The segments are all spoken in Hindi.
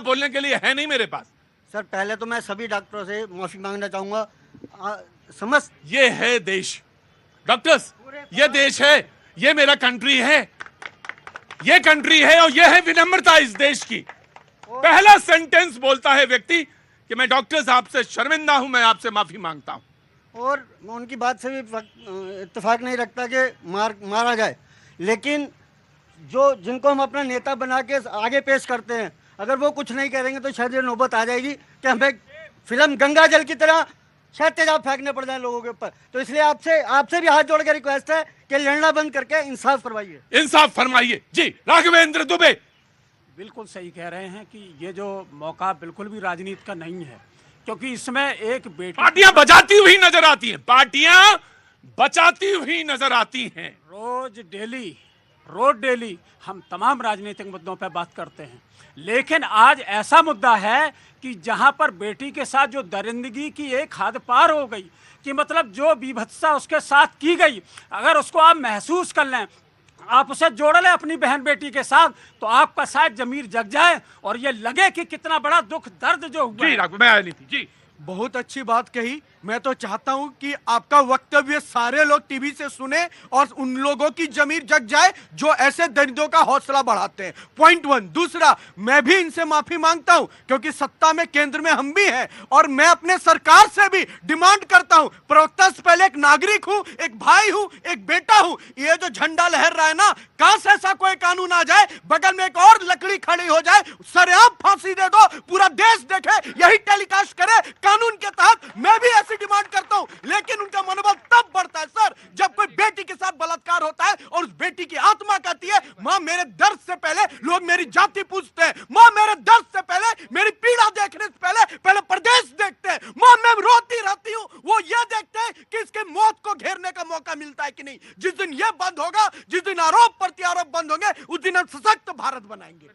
बोलने के लिए है नहीं मेरे पास। सर पहले तो मैं सभी डॉक्टरों से माफी मांगना चाहूंगा। समझ ये है देश डॉक्टर्स, ये देश है, ये मेरा कंट्री है, ये कंट्री है और ये है विनम्रता इस देश की। पहला सेंटेंस बोलता है व्यक्ति कि मैं डॉक्टर्स आपसे शर्मिंदा हूं, मैं आपसे माफी मांगता हूं। और मैं उनकी बात से भी इत्तेफाक नहीं रखता कि मारा जाए, लेकिन जो जिनको हम अपना नेता बना के आगे पेश करते हैं, अगर वो कुछ नहीं करेंगे तो शायद ये नौबत आ जाएगी कि हमें फिल्म गंगा जल की तरह शायद तेजाब फेंकने पड़ जाए लोगों के ऊपर। तो इसलिए आपसे भी हाथ जोड़ के रिक्वेस्ट है कि लड़ना बंद करके इंसाफ फरमाइए। इंसाफ फरमाइए जी। राघवेंद्र दुबे बिल्कुल सही कह रहे हैं कि ये जो मौका बिल्कुल भी राजनीति का नहीं है, क्योंकि इसमें एक बेटी पार्टियां बचाती हुई नजर आती हैं, पार्टियां बचाती हुई नजर आती हैं। रोज डेली हम तमाम राजनीतिक मुद्दों पर बात करते हैं, लेकिन आज ऐसा मुद्दा है कि जहां पर बेटी के साथ जो दरिंदगी की एक हद पार हो गई, कि मतलब जो बीभत्सता उसके साथ की गई, अगर उसको आप महसूस कर लें, आप उसे जोड़ लें अपनी बहन बेटी के साथ, तो आपका शायद जमीर जग जाए और ये लगे कि कितना बड़ा दुख दर्द जो हुआ जी। मैं आया नहीं थी जी। बहुत अच्छी बात कही। मैं तो चाहता हूं कि आपका वक्तव्य सारे लोग टीवी से सुने और उन लोगों की जमीर जग जाए जो ऐसे दरिद्रों का हौसला बढ़ाते हैं। पॉइंट 1। दूसरा, मैं भी इनसे माफी मांगता हूं क्योंकि सत्ता में केंद्र में हम भी हैं और मैं अपने सरकार से भी डिमांड करता हूं। प्रवक्ता से पहले एक नागरिक हूं, एक भाई हूं, एक बेटा हूं। ये जो झंडा लहर रहा है ना, काश ऐसा कोई कानून आ जाए, बगल में एक और लकड़ी खड़ी हो जाए, सरेआम फांसी दे दो, पूरा देश देखे, यही टेलीकास्ट करे कानून के तहत। मैं भी ऐसी डिमांड करता हूं, लेकिन उनका मनोबल तब बढ़ता है सर जब कोई बेटी के साथ बलात्कार होता है और उस बेटी की आत्मा कहती है मां मेरे दर्द से पहले लोग मेरी जाति पूछते हैं, मां मेरे दर्द से पहले मेरी पीड़ा देखने से पहले प्रदेश देखते हैं, मां मैं रोती रहती हूं, वो ये देखते हैं कि इसके मौत को घेरने का मौका मिलता है कि नहीं। जिस दिन ये बंद होगा, जिस दिन आरोप प्रत्यारोप बंद होंगे, उस दिन हम सशक्त भारत बनाएंगे।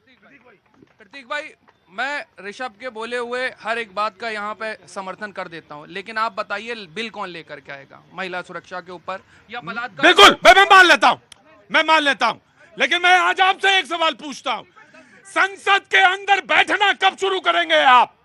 प्रतीक भाई, मैं ऋषभ के बोले हुए हर एक बात का यहाँ पे समर्थन कर देता हूँ, लेकिन आप बताइए बिल कौन लेकर के आएगा महिला सुरक्षा के ऊपर या बलात्कार? बिल्कुल मैं मान लेता हूं, लेकिन मैं आज आपसे एक सवाल पूछता हूं, संसद के अंदर बैठना कब शुरू करेंगे आप?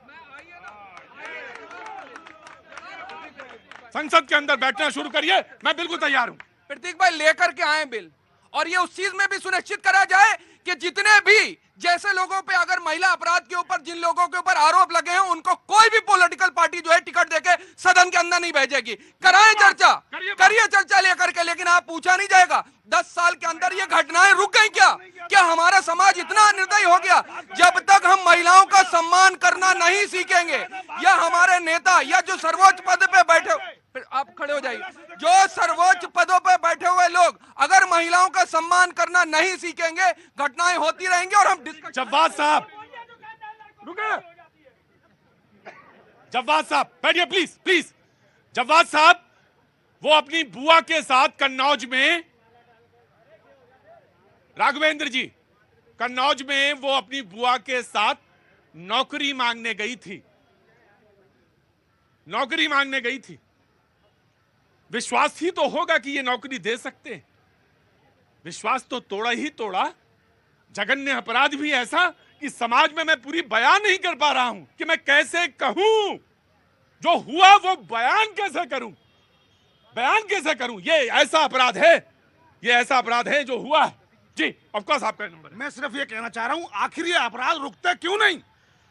संसद के अंदर बैठना शुरू करिए, मैं बिल्कुल तैयार हूं। प्रतीक भाई लेकर के आए बिल, और ये उस चीज में भी सुनिश्चित करा जाए कि जितने भी जैसे लोगों पे अगर महिला अपराध के ऊपर जिन लोगों के ऊपर आरोप लगे हैं, उनको कोई भी पॉलिटिकल पार्टी जो है टिकट देके सदन के अंदर नहीं भेजेगी। कराएं चर्चा, करिए चर्चा लेकर के, लेकिन आप पूछा नहीं जाएगा 10 साल के अंदर ये घटनाएं रुक गई क्या हमारा समाज इतना निर्दयी हो गया? जब तक हम महिलाओं का सम्मान करना नहीं सीखेंगे, या हमारे नेता या जो सर्वोच्च पद पे बैठे, आप खड़े हो जाइए, जो सर्वोच्च पदों पर बैठे हुए लोग अगर महिलाओं का सम्मान करना नहीं सीखेंगे, घटनाएं होती रहेंगी और हम जव्वाद साहब बैठिए प्लीज। जव्वाद साहब, वो अपनी बुआ के साथ कन्नौज में, राघवेंद्र जी, कन्नौज में वो अपनी बुआ के साथ नौकरी मांगने गई थी। विश्वास ही तो होगा कि ये नौकरी दे सकते हैं। विश्वास तो तोड़ा। जघन्य अपराध भी ऐसा कि समाज में मैं पूरी बयान नहीं कर पा रहा हूं कि मैं कैसे कहूं, जो हुआ वो बयान कैसे करूं। ये ऐसा अपराध है जो हुआ है। जी ऑफ कोर्स आपका नंबर। मैं सिर्फ ये कहना चाह रहा हूं, आखिर ये अपराध रुकते क्यों नहीं?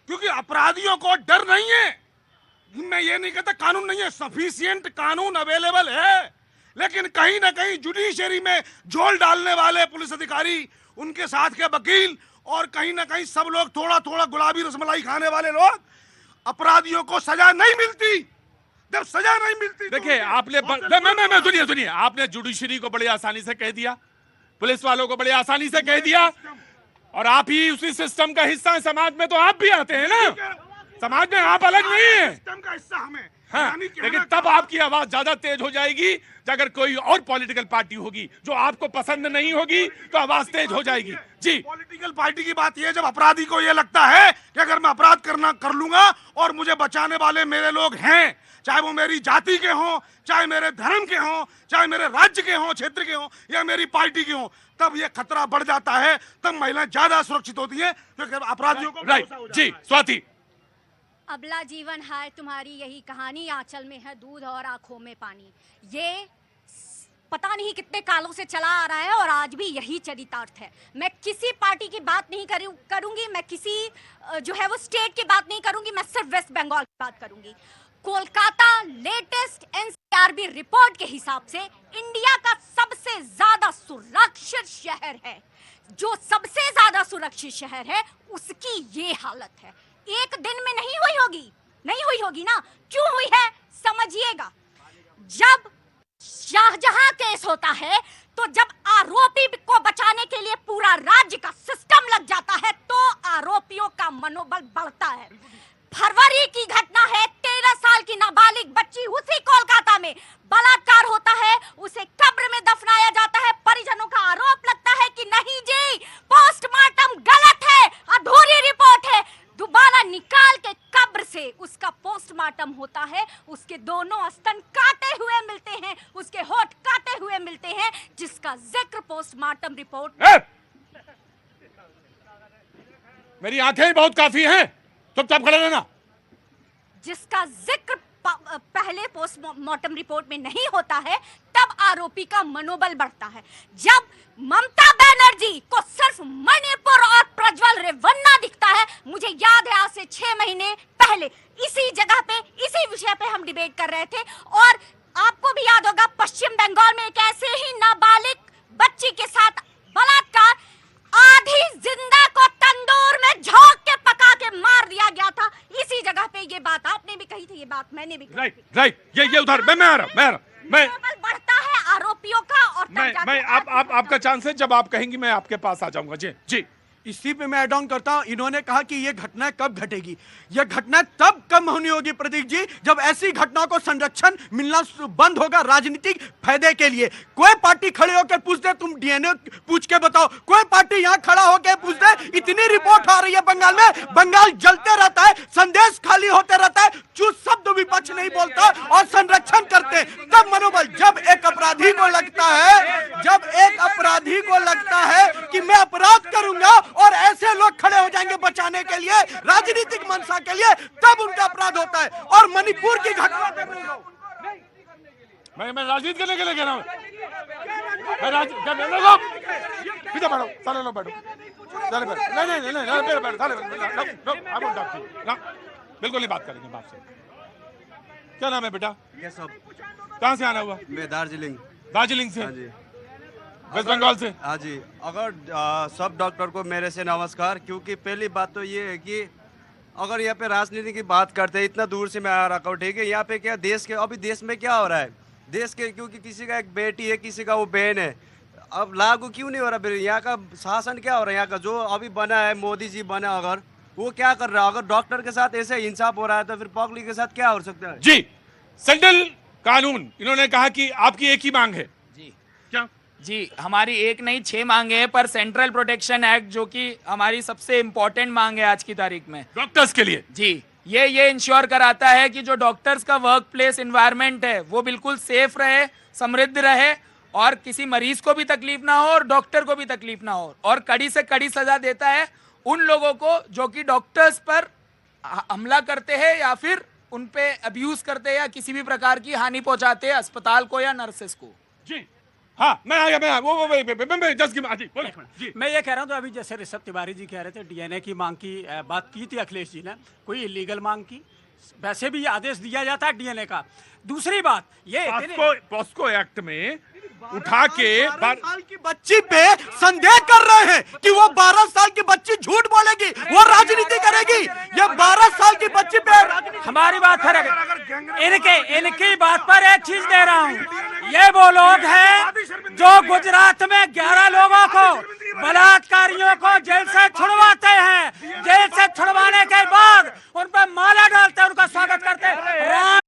क्योंकि अपराधियों को डर नहीं है। मैं ये नहीं कहता कानून नहीं है, सफिशिएंट कानून अवेलेबल है, लेकिन कहीं ना कहीं जुडिशरी में झोल डालने वाले पुलिस अधिकारी, उनके साथ के वकील और कहीं ना कहीं सब लोग थोड़ा गुलाबी रसमलाई खाने वाले लोग, अपराधियों को सजा नहीं मिलती। जब सजा नहीं मिलती, देखिए आपने सुनिए, आपने जुडिशरी को बड़ी आसानी से कह दिया, पुलिस वालों को बड़ी आसानी से कह दिया, और आप ही उसी सिस्टम का हिस्सा हैं। समाज में तो आप भी आते हैं ना, समाज में आप अलग नहीं है, सिस्टम का हिस्सा हमें। हाँ, लेकिन तब आपकी आवाज ज्यादा तेज हो जाएगी अगर कोई और पॉलिटिकल पार्टी होगी जो आपको पसंद नहीं होगी, तो आवाज तेज हो जाएगी। जी, पॉलिटिकल पार्टी की बात यह, जब अपराधी को यह लगता है कि अगर मैं अपराध करना करना कर लूंगा, और मुझे बचाने वाले मेरे लोग हैं, चाहे वो मेरी जाति के हों, चाहे मेरे धर्म के हों, चाहे मेरे राज्य के हों, क्षेत्र के हों, या मेरी पार्टी के हों। तब ये खतरा बढ़ जाता है, तब महिलाएं ज्यादा सुरक्षित होती हैं, तो अपराधियों को राइट भरोसा हो जाता है। जी स्वाति। अबला जीवन है तुम्हारी यही कहानी, आंचल में है दूध और आंखों में पानी। ये पता नहीं कितने कालों से चला आ रहा है और आज भी यही चरितार्थ है। मैं किसी पार्टी की बात नहीं करूंगी, मैं किसी जो है वो स्टेट की बात नहीं करूंगी, मैं सिर्फ वेस्ट बंगाल की बात करूंगी। कोलकाता लेटेस्ट एनसीआरबी रिपोर्ट के हिसाब से इंडिया का सबसे ज्यादा सुरक्षित शहर है। जो सबसे ज्यादा सुरक्षित शहर है उसकी ये हालत है। एक दिन में नहीं हुई होगी ना। क्यों हुई है समझिएगा। जब शाहजहां केस होता है तो जब आरोपी को बचाने के लिए पूरा राज्य का सिस्टम लग जाता है तो आरोपियों का मनोबल बढ़ता है। फरवरी की घटना है, 13 साल की नाबालिग बच्ची उसी कोलकाता में बलात्कार होता है, उसे कब्र में दफनाया जाता है। परिजनों का आरोप लगता है कि नहीं जी, पोस्टमार्टम गलत है, अधूरी रिपोर्ट है। दोबारा निकाल के कब्र से उसका पोस्टमार्टम होता है, उसके दोनों स्तन काटे हुए मिलते हैं, उसके होठ काटे हुए मिलते हैं, जिसका जिक्र पोस्टमार्टम रिपोर्ट। मेरी आंखें ही बहुत काफी हैं, चुपचाप खड़े रहना। जिसका जिक्र पहले पोस्टमार्टम रिपोर्ट में नहीं होता है, तब आरोपी का मनोबल बढ़ता है। जब ममता बनर्जी को सिर्फ मणिपुर और प्रज्वल रेवन्ना दिखता है, मुझे याद है आज से 6 महीने पहले इसी जगह पे इसी विषय पे हम डिबेट कर रहे थे, और आपको भी याद होगा पश्चिम बंगाल में एक ऐसे ही नाबालिग बच्ची के साथ बलात्कार, आधी जिंदा को तंदूर में झोंक के पका के मार दिया गया था। इसी जगह पे ये बात आपने भी कही थी, ये बात मैंने भी कही थी। राइट ये उधर मैं आ रहा मनोबल बढ़ता है आरोपियों का, और मैं आपका चांस है, जब आप कहेंगी मैं आपके पास आ जाऊंगा। जी जी इसी पे मैं ऐड ऑन करता हूं। इन्होंने कहा कि ये घटना कब घटेगी। ये घटना तब कम होनी होगी प्रतीक जी, जब ऐसी घटनाओं को संरक्षण मिलना बंद होगा राजनीतिक फायदे के लिए। कोई पार्टी खड़े होकर पूछ दे, तुम डीएनए पूछ के बताओ। कोई पार्टी यहां खड़ा होकर पूछ दे, इतनी रिपोर्ट आ रही है बंगाल में, बंगाल जलते रहता है, संदेश खाली होते रहता है, चुप शब्द विपक्ष नहीं बोलता और संरक्षण करते। तब मनोबल, जब एक अपराधी को लगता है कि मैं अपराध करूंगा और ऐसे लोग खड़े हो जाएंगे बचाने के लिए, राजनीतिक मंशा के लिए, तब उनका अपराध होता है। और मणिपुर की घटना मैं राजनीति करने के लिए कह रहा हूँ। पीछे बैठो, साले लोग बैठो, साले बैठो, नहीं बैठो, साले बैठो, बिल्कुल नहीं बात करेंगे बाप से। क्या नाम है बेटा? ये सब कहाँ से आना हुआ? मैं दार्जिलिंग। दार्जिलिंग से? हाँ जी। वेस्ट बंगाल से? हाँ जी। अगर सब डॉक्टर को मेरे से नमस्कार, क्योंकि पहली बात तो ये है कि अगर यहाँ पे राजनीति की बात करते हैं, इतना दूर से मैं आ रहा हूँ, ठीक है। यहाँ पे क्या देश के अभी देश में क्या हो रहा है, देश के क्योंकि किसी का एक बेटी है, किसी का वो बहन है, अब लागू क्यों नहीं हो रहा? यहाँ का शासन क्या हो रहा है? यहाँ का जो अभी बना है, मोदी जी बना, अगर वो क्या कर रहा है? अगर डॉक्टर के साथ ऐसे इंसाफ हो रहा है तो फिर पब्लिक के साथ क्या हो सकता है? जी सेंट्रल कानून, इन्होंने कहा कि आपकी एक ही मांग है। जी क्या? जी, हमारी एक नहीं 6 मांगे हैं, पर सेंट्रल प्रोटेक्शन एक्ट जो कि हमारी सबसे इम्पोर्टेंट मांग है आज की तारीख में डॉक्टर्स के लिए। जी, ये इंश्योर कराता है कि जो डॉक्टर्स का वर्क प्लेस इन्वायरमेंट है वो बिल्कुल सेफ रहे, समृद्ध रहे, और किसी मरीज को भी तकलीफ ना हो और डॉक्टर को भी तकलीफ ना हो। और कड़ी से कड़ी सजा देता है उन लोगों को जो कि डॉक्टर्स पर हमला करते हैं या फिर उन पे अब्यूज करते हैं या किसी भी प्रकार की हानि पहुंचाते हैं अस्पताल को या नर्सेस को। जी हाँ, मैं आ गया, वो जस्ट जी। मैं ये कह रहा हूँ, तो अभी जैसे ऋषभ तिवारी जी कह रहे थे डीएनए की मांग की बात की थी अखिलेश जी ने, कोई इलीगल मांग की, वैसे भी आदेश दिया जाता है डीएनए का। दूसरी बात ये पॉस्को एक्ट में उठा के 12 साल की बच्ची पे संदेह कर रहे हैं कि वो 12 साल की बच्ची झूठ बोलेगी, वो राजनीति करेगी। ये 12 साल की बच्ची पे हमारी बात फर्क है। इनकी बात पर एक चीज दे रहा हूँ, ये वो लोग हैं जो गुजरात में 11 लोगों को, बलात्कारियों को जेल से छुड़वाते हैं, जेल से छुड़वाने के बाद उन पर माला डालते हैं, उनका स्वागत करते हैं, राम